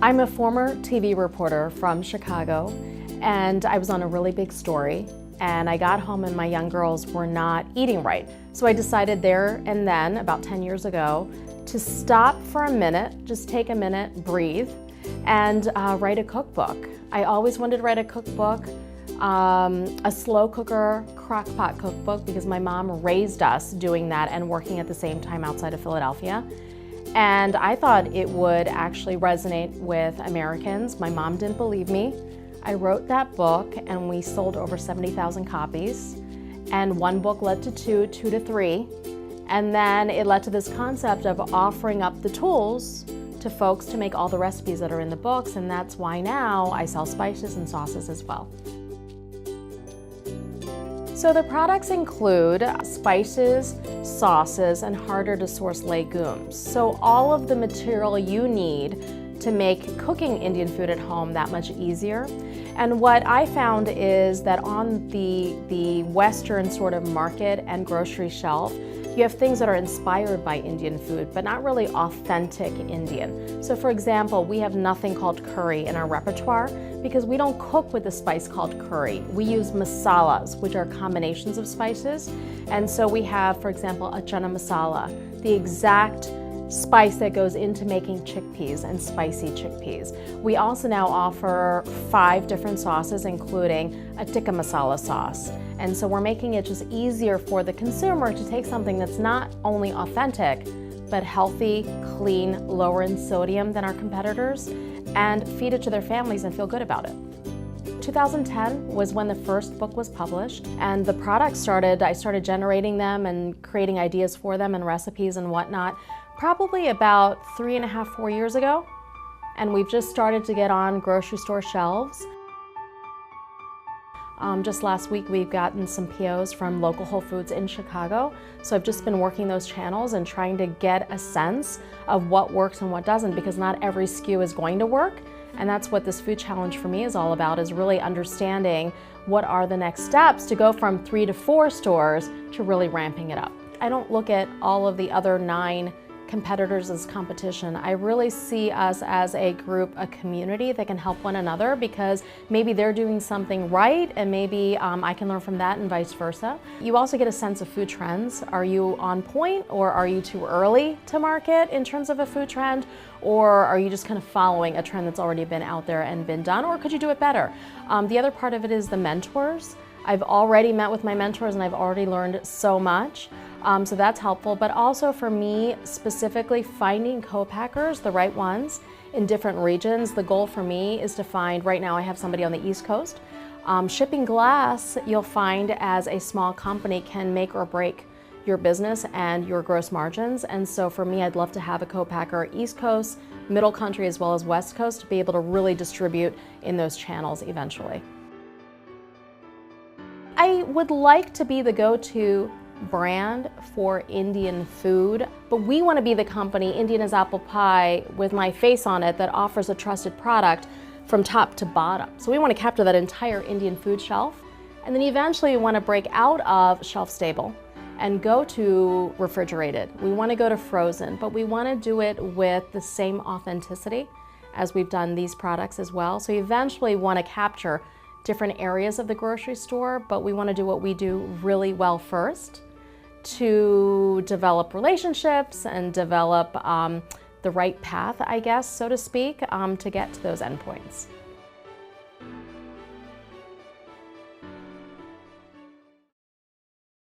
I'm a former TV reporter from Chicago, and I was on a really big story, and I got home and my young girls were not eating right. So I decided there and then, about 10 years ago, to stop for a minute, just take a minute, breathe, and write a cookbook. I always wanted to write a cookbook, a slow cooker, crock pot cookbook, because my mom raised us doing that and working at the same time outside of Philadelphia. And I thought it would actually resonate with Americans. My mom didn't believe me. I wrote that book and we sold over 70,000 copies. And one book led to two to three. And then it led to this concept of offering up the tools to folks to make all the recipes that are in the books. And that's why now I sell spices and sauces as well. So the products include spices, sauces, and harder to source legumes. So all of the material you need to make cooking Indian food at home that much easier. And what I found is that on the Western sort of market and grocery shelf, you have things that are inspired by Indian food, but not really authentic Indian. So for example, we have nothing called curry in our repertoire because we don't cook with a spice called curry. We use masalas, which are combinations of spices. And so we have, for example, a chana masala, the exact spice that goes into making chickpeas and spicy chickpeas. We also now offer 5 different sauces, including a tikka masala sauce. And so we're making it just easier for the consumer to take something that's not only authentic, but healthy, clean, lower in sodium than our competitors, and feed it to their families and feel good about it. 2010 was when the first book was published, and the products I started generating them and creating ideas for them and recipes and whatnot probably about 3.5, 4 years ago. And we've just started to get on grocery store shelves. Just last week we've gotten some POs from local Whole Foods in Chicago. So I've just been working those channels and trying to get a sense of what works and what doesn't, because not every SKU is going to work. And that's what this food challenge for me is all about, is really understanding what are the next steps to go from 3 to 4 stores to really ramping it up. I don't look at all of the other 9 competitors as competition. I really see us as a group, a community that can help one another, because maybe they're doing something right and maybe I can learn from that and vice versa. You also get a sense of food trends. Are you on point, or are you too early to market in terms of a food trend? Or are you just kind of following a trend that's already been out there and been done? Or could you do it better? The other part of it is the mentors. I've already met with my mentors and I've already learned so much. So that's helpful, but also for me specifically, finding co-packers, the right ones in different regions. The goal for me is to find, right now I have somebody on the East Coast. Shipping glass, you'll find as a small company, can make or break your business and your gross margins. And so for me, I'd love to have a co-packer East Coast, Middle Country, as well as West Coast, to be able to really distribute in those channels eventually. I would like to be the go-to brand for Indian food, but we want to be the company, Indian as apple pie, with my face on it, that offers a trusted product from top to bottom. So we want to capture that entire Indian food shelf, and then eventually we want to break out of shelf stable and go to refrigerated. We want to go to frozen, but we want to do it with the same authenticity as we've done these products as well. So eventually we want to capture different areas of the grocery store, but we want to do what we do really well first, to develop relationships and develop the right path, I guess, so to speak, to get to those endpoints.